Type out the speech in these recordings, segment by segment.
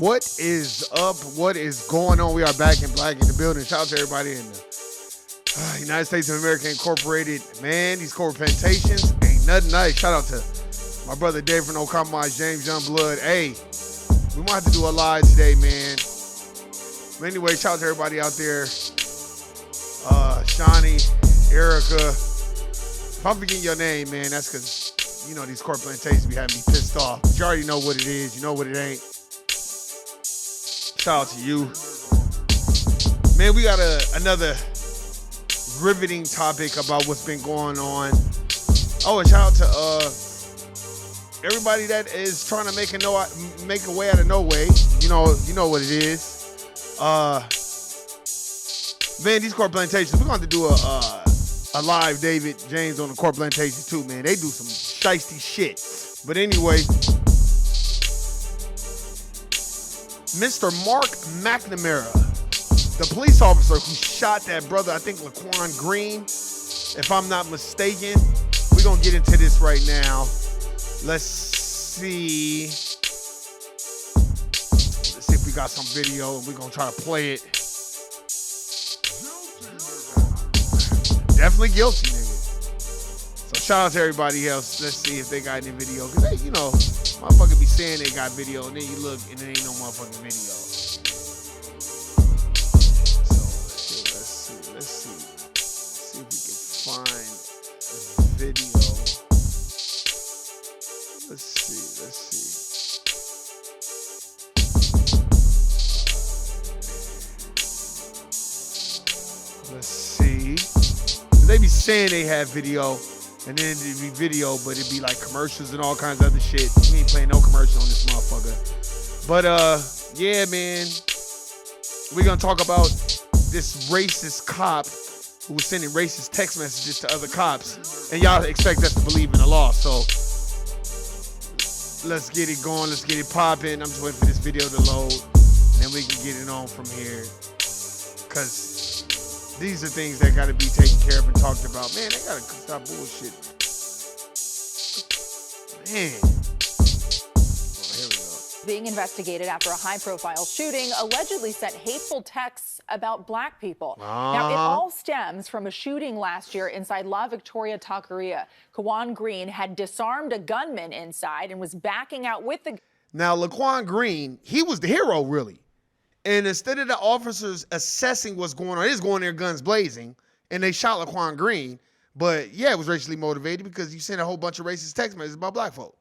What is up? What is going on? We are back in black in the building. Shout out to everybody in the United States of America Incorporated. Man, these corporate plantations ain't nothing nice. Shout out to my brother Dave from No Compromise, James Youngblood. Hey, we might have to do a live today, man. But anyway, shout out to everybody out there. Shawnee, Erica. If I'm forgetting your name, man, that's because, you know, these corporate plantations be having me pissed off. But you already know what it is. You know what it ain't. Shout out to you. Man, we got another riveting topic about what's been going on. Oh, and shout out to everybody that is trying to make a way out of no way. You know what it is. Man, these corporate plantations, we're going to do a live David James on the corporate plantation too, man. They do some shiesty shit. But anyway, Mr. Mark McNamara, the police officer who shot that brother, I think Laquain Green, if I'm not mistaken. We're going to get into this right now. Let's see. Let's see if we got some video and we're going to try to play it. Definitely guilty, nigga. So shout out to everybody else. Let's see if they got any video. Because they, you know, motherfucker be saying they got video and then you look and there ain't no motherfucking video. So let's see. See if we can find video. Let's see. Let's see. They be saying they have video, and then it'd be video, but it'd be like commercials and all kinds of other shit. We ain't playing no commercial on this motherfucker. But yeah, man, we're gonna talk about this racist cop who was sending racist text messages to other cops, and y'all expect us to believe in the law. So let's get it going. Let's get it popping. I'm just waiting for this video to load, and then we can get it on from here, cause these are things that got to be taken care of and talked about. Man, they got to stop bullshit. Man. Oh, here we go. Being investigated after a high-profile shooting allegedly sent hateful texts about black people. Now, it all stems from a shooting last year inside La Victoria Taqueria. Laquain Green had disarmed a gunman inside and was backing out with the... Now, Laquain Green, he was the hero, really. And instead of the officers assessing what's going on, they just going there guns blazing, and they shot Laquain Green. But yeah, it was racially motivated because you sent a whole bunch of racist text messages about black folk.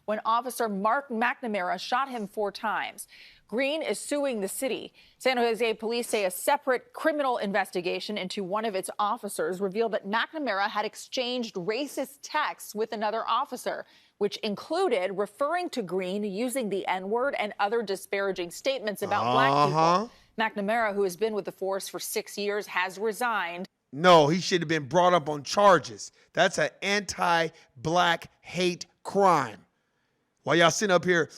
When Officer Mark McNamara shot him 4 times. Green is suing the city. San Jose police say a separate criminal investigation into one of its officers revealed that McNamara had exchanged racist texts with another officer, which included referring to Green using the N-word and other disparaging statements about black people. McNamara, who has been with the force for 6 years, has resigned. No, he should have been brought up on charges. That's an anti-black hate crime. While y'all sitting up here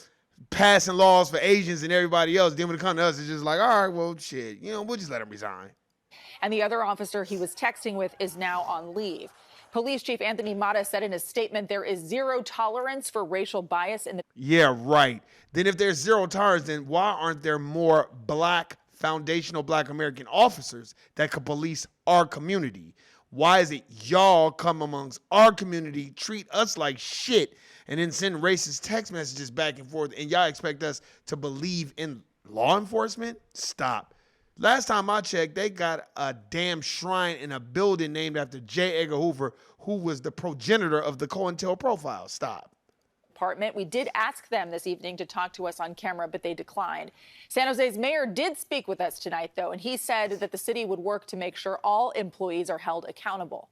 passing laws for Asians and everybody else, then when it comes to us, it's just like, all right, well, shit, you know, we'll just let him resign. And the other officer he was texting with is now on leave. Police Chief Anthony Mata said in his statement there is zero tolerance for racial bias in the... Yeah, right. Then if there's zero tolerance, then why aren't there more black, foundational black American officers that could police our community? Why is it y'all come amongst our community, treat us like shit, and then send racist text messages back and forth, and y'all expect us to believe in law enforcement? Stop. Last time I checked, they got a damn shrine in a building named after J. Edgar Hoover, who was the progenitor of the COINTEL profile. Stop. We did ask them this evening to talk to us on camera, but they declined. San Jose's mayor did speak with us tonight, though, and he said that the city would work to make sure all employees are held accountable.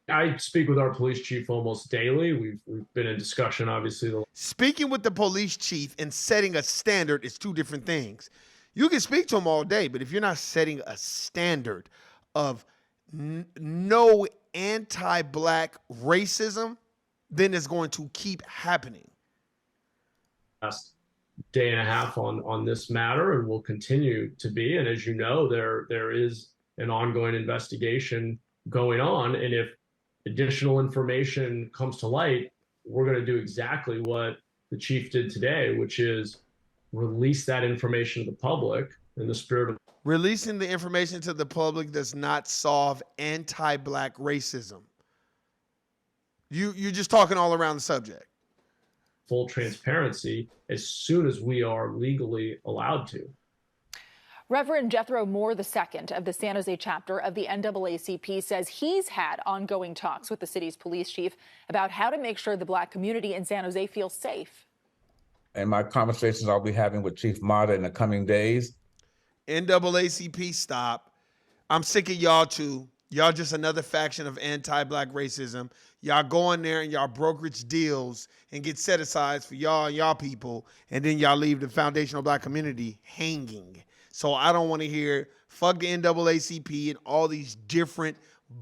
I speak with our police chief almost daily. We've been in discussion, obviously. Speaking with the police chief and setting a standard is two different things. You can speak to him all day, but if you're not setting a standard of no anti-black racism, then it's going to keep happening. Last day and a half on this matter, and will continue to be. And as you know, there is an ongoing investigation going on. And if additional information comes to light, we're going to do exactly what the chief did today, which is release that information to the public in the spirit of Releasing the information to the public does not solve anti-black racism. You're just talking all around the subject. full transparency as soon as we are legally allowed to. Reverend Jethro Moore II of the San Jose chapter of the NAACP says he's had ongoing talks with the city's police chief about how to make sure the black community in San Jose feels safe. In my conversations I'll be having with Chief Mata in the coming days. NAACP, stop. I'm sick of y'all too. Y'all just another faction of anti-black racism. Y'all go in there and y'all brokerage deals and get set-asides for y'all and y'all people, and then y'all leave the foundational black community hanging. So I don't want to hear fuck the NAACP and all these different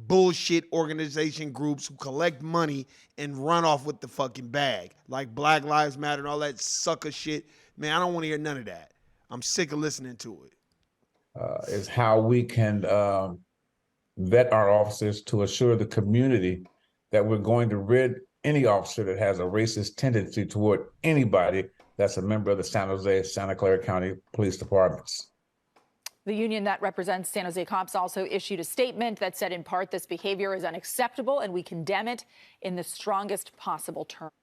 bullshit organization groups who collect money and run off with the fucking bag. Like Black Lives Matter and all that sucker shit. Man, I don't want to hear none of that. I'm sick of listening to it. Is how we can vet our officers to assure the community that we're going to rid any officer that has a racist tendency toward anybody that's a member of the San Jose, Santa Clara County Police Departments. The union that represents San Jose cops also issued a statement that said in part this behavior is unacceptable and we condemn it in the strongest possible terms.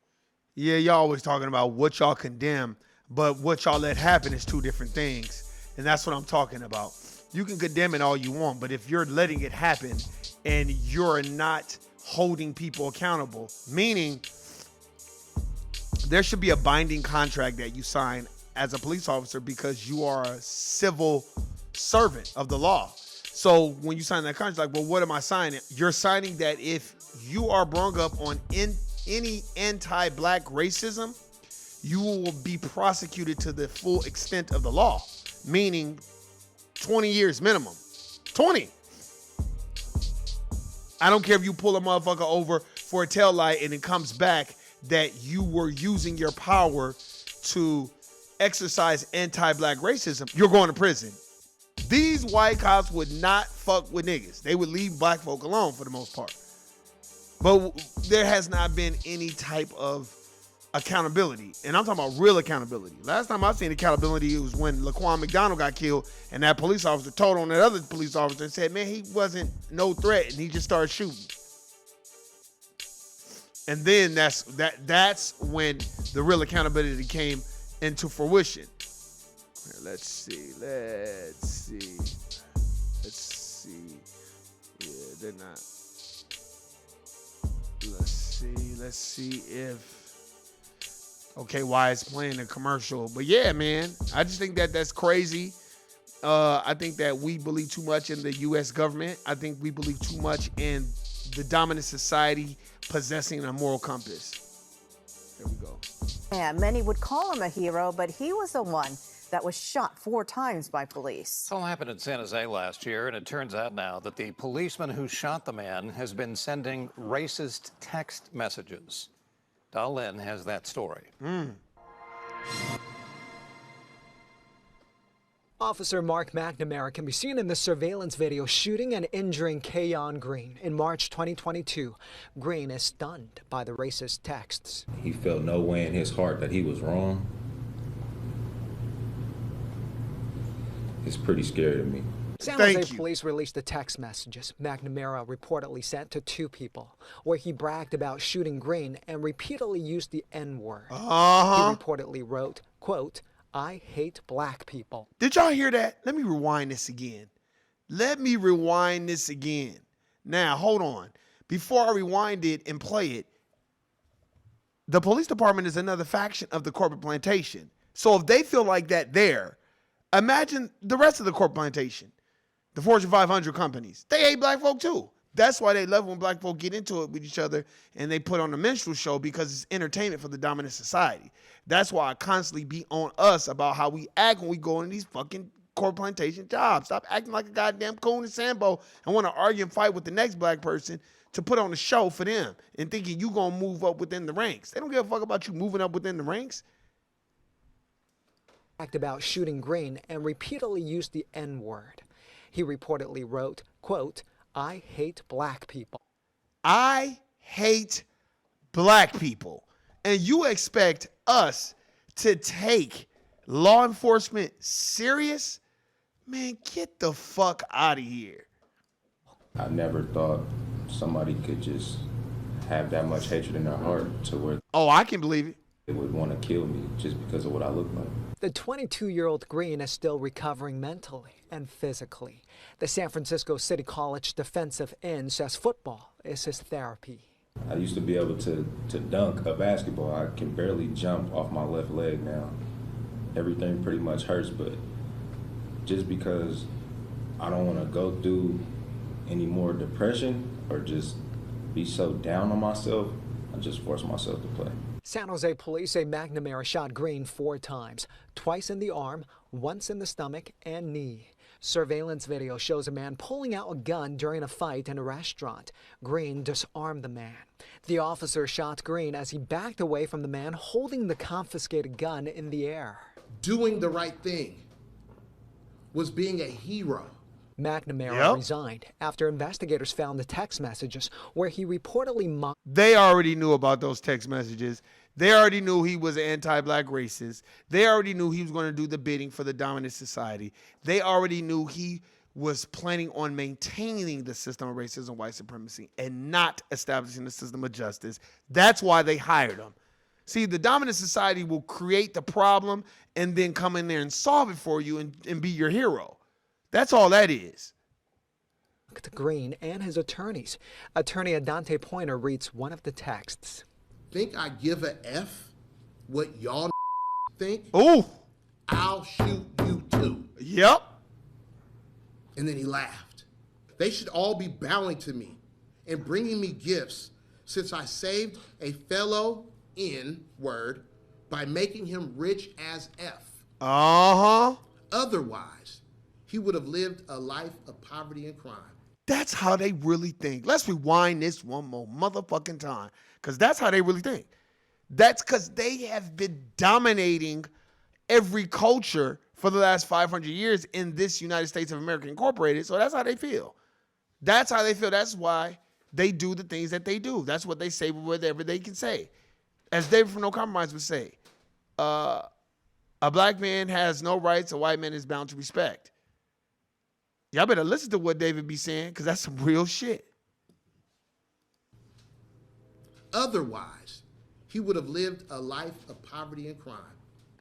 Yeah, y'all always talking about what y'all condemn, but what y'all let happen is two different things. And that's what I'm talking about. You can condemn it all you want, but if you're letting it happen and you're not holding people accountable, meaning there should be a binding contract that you sign as a police officer because you are a civil servant of the law. So when you sign that contract, like, well, what am I signing? You're signing that if you are brung up on any anti-black racism, you will be prosecuted to the full extent of the law, meaning 20 years minimum. 20. I don't care if you pull a motherfucker over for a tail light and it comes back that you were using your power to exercise anti-black racism, you're going to prison. These white cops would not fuck with niggas. They would leave black folk alone for the most part. But there has not been any type of accountability. And I'm talking about real accountability. Last time I seen accountability, it was when Laquain McDonald got killed and that police officer told on that other police officer and said, man, he wasn't no threat, and he just started shooting. And then that's when the real accountability came into fruition. Let's see. Yeah, they're not. Let's see if. Okay, why it's playing a commercial. But yeah, man, I just think that that's crazy. I think that we believe too much in the U.S. government. I think we believe too much in the dominant society possessing a moral compass. There we go. Yeah, many would call him a hero, but he was the one that was shot 4 times by police. This all happened in San Jose last year, and it turns out now that the policeman who shot the man has been sending racist text messages. Dal Lin has that story. Officer Mark McNamara can be seen in the surveillance video shooting and injuring Laquain Green. In March 2022, Green is stunned by the racist texts. He felt no way in his heart that he was wrong. It's pretty scary to me. San Jose police released the text messages McNamara reportedly sent to 2 people, where he bragged about shooting Green and repeatedly used the N-word. He reportedly wrote, quote, "I hate black people." Did y'all hear that? Let me rewind this again. Now, hold on. Before I rewind it and play it, the police department is another faction of the corporate plantation. So if they feel like that there, imagine the rest of the corporate plantation. The Fortune 500 companies, they hate black folk too. That's why they love when black folk get into it with each other and they put on a minstrel show, because it's entertainment for the dominant society. That's why I constantly be on us about how we act when we go into these fucking corporate plantation jobs. Stop acting like a goddamn coon and Sambo and want to argue and fight with the next black person to put on a show for them and thinking you gonna move up within the ranks. They don't give a fuck about you moving up within the ranks. About shooting Green and repeatedly used the N-word. He reportedly wrote, quote, "I hate black people." I hate black people. And you expect us to take law enforcement serious, man, get the fuck out of here. I never thought somebody could just have that much hatred in their heart to where Oh, I can believe it. they would want to kill me just because of what I look like. The 22-year-old Green is still recovering mentally and physically. The San Francisco City College defensive end says football is his therapy. I used to be able to dunk a basketball. I can barely jump off my left leg now. Everything pretty much hurts, but just because I don't want to go through any more depression or just be so down on myself, I just force myself to play. San Jose police say McNamara shot Green 4 times, twice in the arm, once in the stomach and knee. Surveillance video shows a man pulling out a gun during a fight in a restaurant. Green disarmed the man. The officer shot Green as he backed away from the man holding the confiscated gun in the air. Doing the right thing was being a hero. McNamara resigned after investigators found the text messages where he reportedly mocked. They already knew about those text messages. They already knew he was an anti-black racist. They already knew he was going to do the bidding for the dominant society. They already knew he was planning on maintaining the system of racism and white supremacy and not establishing the system of justice. That's why they hired him. See, the dominant society will create the problem and then come in there and solve it for you and be your hero. That's all that is. Green and his attorneys. Attorney Adante Pointer reads one of the texts. Think I give a F what y'all think? Ooh. I'll shoot you too. Yep. And then he laughed. They should all be bowing to me and bringing me gifts since I saved a fellow N-word by making him rich as F. Uh-huh. Otherwise, he would have lived a life of poverty and crime. That's how they really think. Let's rewind this one more motherfucking time, because that's how they really think. That's because they have been dominating every culture for the last 500 years in this United States of America Incorporated, so that's how they feel. That's how they feel. That's why they do the things that they do. That's what they say whatever they can say. As David from No Compromise would say, a black man has no rights, a white man is bound to respect. Y'all better listen to what David be saying, because that's some real shit. Otherwise, he would have lived a life of poverty and crime.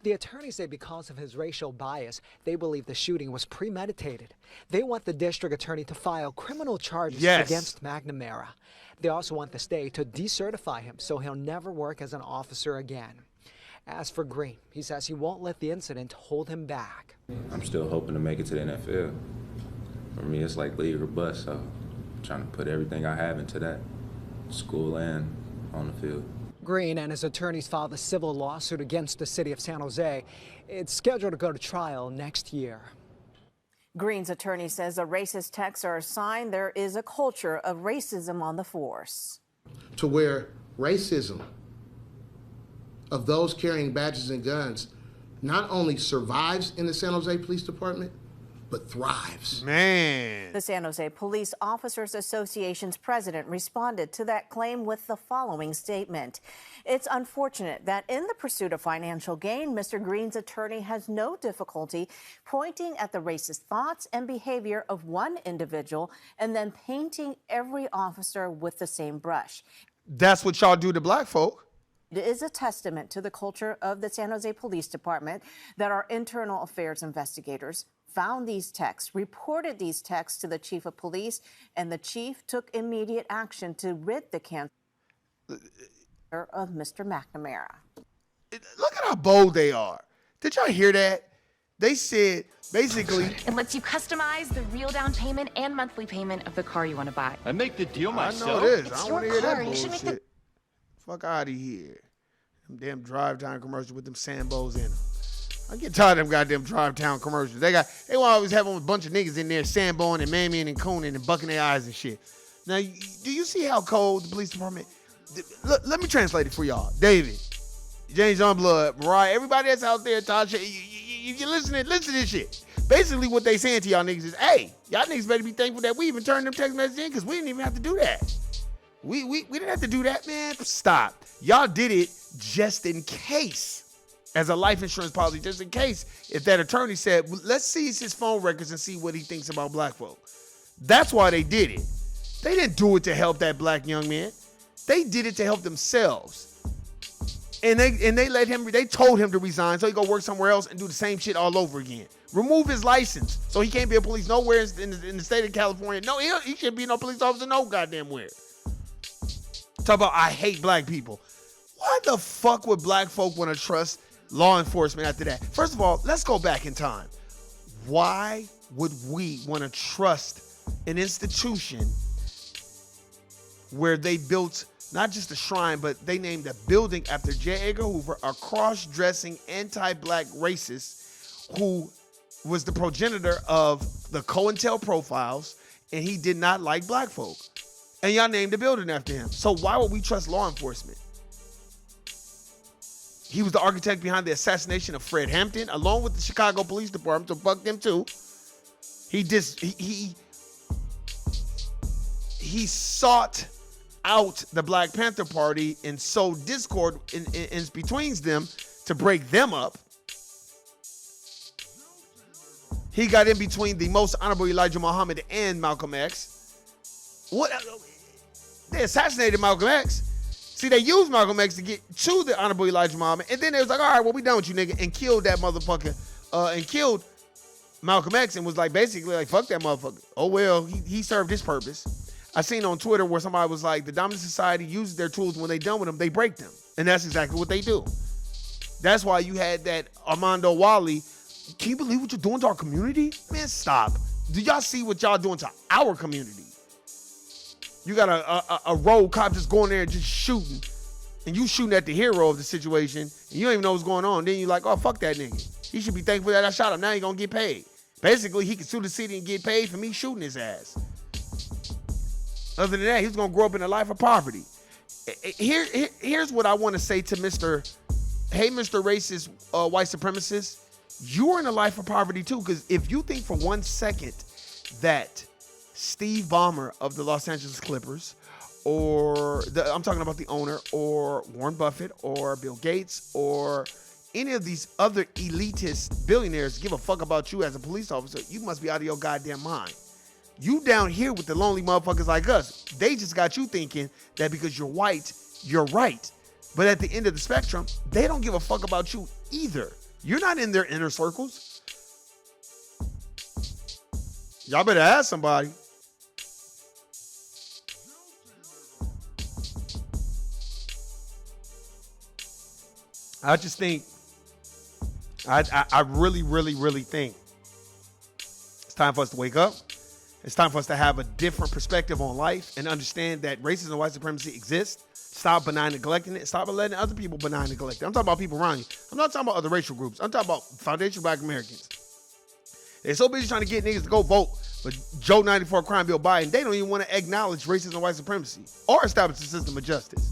The attorneys say because of his racial bias, they believe the shooting was premeditated. They want the district attorney to file criminal charges against McNamara. They also want the state to decertify him so he'll never work as an officer again. As for Green, he says he won't let the incident hold him back. I'm still hoping to make it to the NFL. For me, it's like league or bust, so I'm trying to put everything I have into that, school and on the field. Green and his attorneys filed a civil lawsuit against the city of San Jose. It's scheduled to go to trial next year. Green's attorney says the racist texts are a sign there is a culture of racism on the force. To where racism of those carrying badges and guns not only survives in the San Jose Police Department, but thrives. Man. The San Jose Police Officers Association's president responded to that claim with the following statement. It's unfortunate that in the pursuit of financial gain, Mr. Green's attorney has no difficulty pointing at the racist thoughts and behavior of one individual and then painting every officer with the same brush. That's what y'all do to black folk. It is a testament to the culture of the San Jose Police Department that our internal affairs investigators found these texts, reported these texts to the chief of police, and the chief took immediate action to rid the campus of Mr. McNamara. Look at how bold they are. Did y'all hear that? They said, basically, it lets you customize the real down payment and monthly payment of the car you want to buy. I make the deal myself. I know this. It's I don't your want to hear that car. You should bullshit. make Fuck out of here. Them damn drive time commercials with them Sambos in them. I get tired of them goddamn drive town commercials. They want to always have a bunch of niggas in there samboing and mammying and cooning and bucking their eyes and shit. Now, do you see how cold the police department? Let me translate it for y'all. David, James Youngblood, Mariah, everybody that's out there, Tasha, you listen to this shit. Basically, what they saying to y'all niggas is, hey, y'all niggas better be thankful that we even turned them text messages in, because we didn't even have to do that. We didn't have to do that, man. Stop. Y'all did it just in case. as a life insurance policy, just in case if that attorney said, let's seize his phone records and see what he thinks about black folk. That's why they did it. They didn't do it to help that black young man. They did it to help themselves. And they told him to resign so he go work somewhere else and do the same shit all over again. Remove his license so he can't be a police nowhere in the state of California. No, he shouldn't be no police officer no goddamn where. Talk about I hate black people. Why the fuck would black folk want to trust law enforcement after that? First of all, let's go back in time. Why would we want to trust an institution where they built not just a shrine, but they named a building after J. Edgar Hoover, a cross-dressing anti-black racist who was the progenitor of the COINTEL profiles, and he did not like black folk. And y'all named the building after him. So why would we trust law enforcement? He was the architect behind the assassination of Fred Hampton, along with the Chicago Police Department, so fuck them too. He sought out the Black Panther Party and sowed discord in between them to break them up. He got in between the most honorable Elijah Muhammad and Malcolm X. What? They assassinated Malcolm X. See, they used Malcolm X to get to the honorable Elijah Muhammad, and then they was like, all right, well, we done with you, nigga, and killed that motherfucker, and killed Malcolm X, and was like, basically like, fuck that motherfucker. Oh, well, he served his purpose. I seen on Twitter where somebody was like, the dominant society uses their tools. When they done with them, they break them. And that's exactly what they do. That's why you had that Armando Wally. Can you believe what you're doing to our community? Man, stop. Do y'all see what y'all doing to our community? You got a road cop just going there and just shooting. And you shooting at the hero of the situation. And you don't even know what's going on. Then you're like, oh, fuck that nigga. He should be thankful that I shot him. Now he gonna get paid. Basically, he can sue the city and get paid for me shooting his ass. Other than that, he's going to grow up in a life of poverty. Here's what I want to say to Mr. Racist white supremacist. You're in a life of poverty too, because if you think for 1 second that Steve Ballmer of the Los Angeles Clippers, I'm talking about the owner, or Warren Buffett, or Bill Gates, or any of these other elitist billionaires give a fuck about you as a police officer, you must be out of your goddamn mind. You down here with the lonely motherfuckers like us, they just got you thinking that because you're white, you're right. But at the end of the spectrum, they don't give a fuck about you either. You're not in their inner circles. Y'all better ask somebody. I just think, I really, really, really think it's time for us to wake up. It's time for us to have a different perspective on life and understand that racism and white supremacy exist. Stop benign neglecting it. Stop letting other people benign neglect it. I'm talking about people around you. I'm not talking about other racial groups. I'm talking about foundational black Americans. They're so busy trying to get niggas to go vote for Joe 94 crime bill Biden, they don't even want to acknowledge racism and white supremacy or establish a system of justice.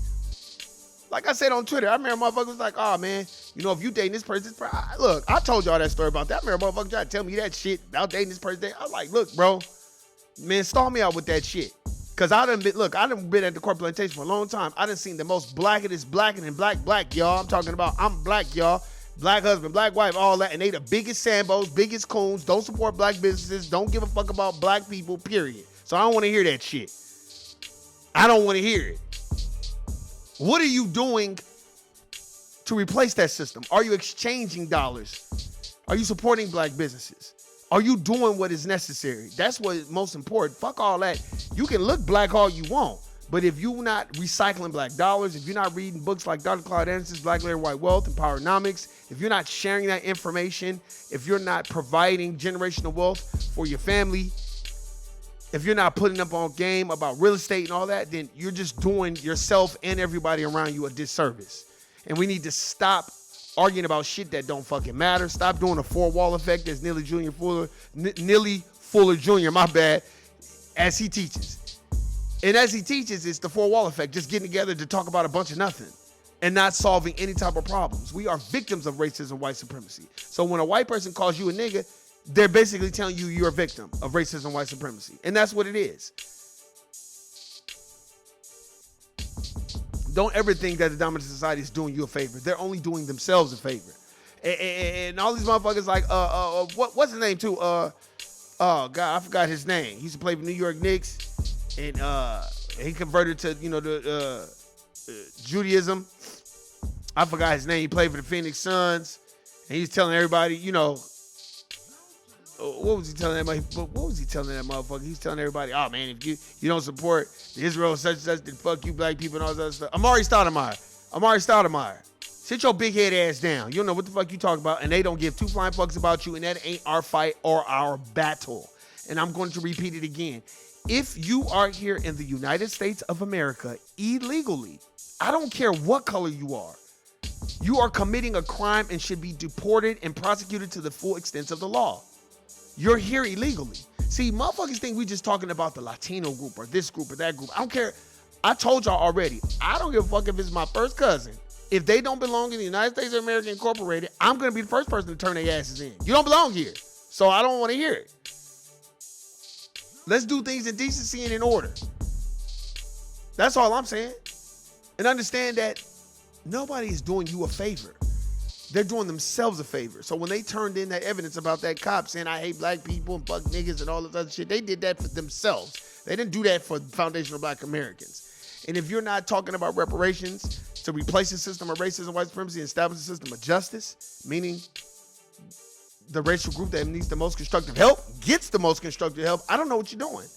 Like I said on Twitter, I remember motherfuckers was like, oh man, you know, if you dating this person, look, I told y'all that story about that. I remember motherfuckers trying to tell me that shit about dating this person. I was like, look, bro, man, stall me out with that shit. Cause I done been at the corporate plantation for a long time. I done seen the most blackest blacking and black, y'all. I'm talking about, I'm black, y'all. Black husband, black wife, all that. And they the biggest Sambos, biggest coons, don't support black businesses, don't give a fuck about black people, period. So I don't want to hear that shit. I don't want to hear it. What are you doing to replace that system? Are you exchanging dollars? Are you supporting black businesses? Are you doing what is necessary? That's what is most important. Fuck all that. You can look black all you want, but if you're not recycling black dollars, if you're not reading books like Dr. Claude Anderson's Black Layer White Wealth and Powernomics, if you're not sharing that information, if you're not providing generational wealth for your family, if you're not putting up on game about real estate and all that, then you're just doing yourself and everybody around you a disservice. And we need to stop arguing about shit that don't fucking matter. Stop doing a four-wall effect, as Neely Fuller Jr., my bad, as he teaches. And as he teaches, it's the four-wall effect, just getting together to talk about a bunch of nothing and not solving any type of problems. We are victims of racism and white supremacy. So when a white person calls you a nigga, they're basically telling you you're a victim of racism and white supremacy. And that's what it is. Don't ever think that the dominant society is doing you a favor. They're only doing themselves a favor. And all these motherfuckers like what's his name too? Oh God, I forgot his name. He used to play for New York Knicks, and he converted to the Judaism. I forgot his name. He played for the Phoenix Suns, and he's telling everybody, what was he telling everybody? What was he telling that motherfucker? He's telling everybody, oh man, if you don't support the Israel such and such, then fuck you black people and all that other stuff. Amari Stoudemire. Sit your big head ass down. You don't know what the fuck you talk about, and they don't give two flying fucks about you, and that ain't our fight or our battle. And I'm going to repeat it again. If you are here in the United States of America illegally, I don't care what color you are committing a crime and should be deported and prosecuted to the full extent of the law. You're here illegally. See, motherfuckers think we just talking about the Latino group or this group or that group. I don't care. I told y'all already. I don't give a fuck if it's my first cousin. If they don't belong in the United States of America Incorporated, I'm going to be the first person to turn their asses in. You don't belong here. So I don't want to hear it. Let's do things in decency and in order. That's all I'm saying. And understand that nobody is doing you a favor. They're doing themselves a favor. So when they turned in that evidence about that cop saying, I hate black people and fuck niggas and all this other shit, they did that for themselves. They didn't do that for foundational black Americans. And if you're not talking about reparations to replace the system of racism, white supremacy, and establish a system of justice, meaning the racial group that needs the most constructive help gets the most constructive help, I don't know what you're doing.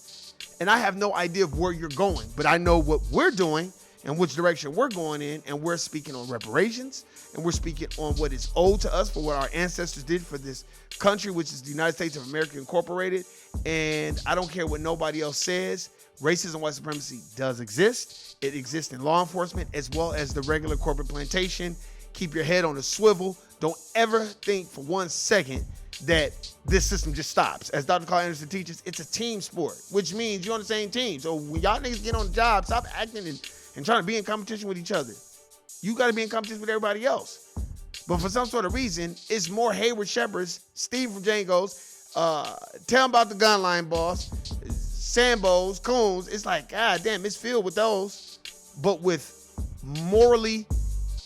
And I have no idea of where you're going, but I know what we're doing and which direction we're going in, and we're speaking on reparations, and we're speaking on what is owed to us for what our ancestors did for this country, which is the United States of America Incorporated. And I don't care what nobody else says. Racism, white supremacy does exist. It exists in law enforcement as well as the regular corporate plantation. Keep your head on a swivel. Don't ever think for 1 second that this system just stops. As Dr. Carl Anderson teaches, it's a team sport, which means you're on the same team. So when y'all niggas get on the job, stop acting and trying to be in competition with each other. You got to be in competition with everybody else. But for some sort of reason, it's more Hayward Shepherds, Steve from Django's, tell them about the gun line boss, Sambos, Coons. It's like, God damn, it's filled with those, but with morally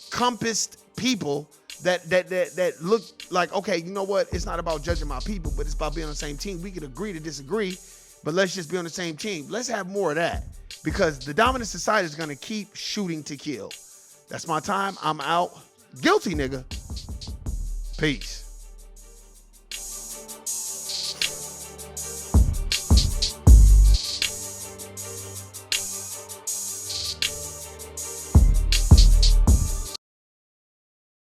compassed people that look like, okay, you know what? It's not about judging my people, but it's about being on the same team. We can agree to disagree, but let's just be on the same team. Let's have more of that, because the dominant society is going to keep shooting to kill. That's my time. I'm out. Guilty, nigga. Peace.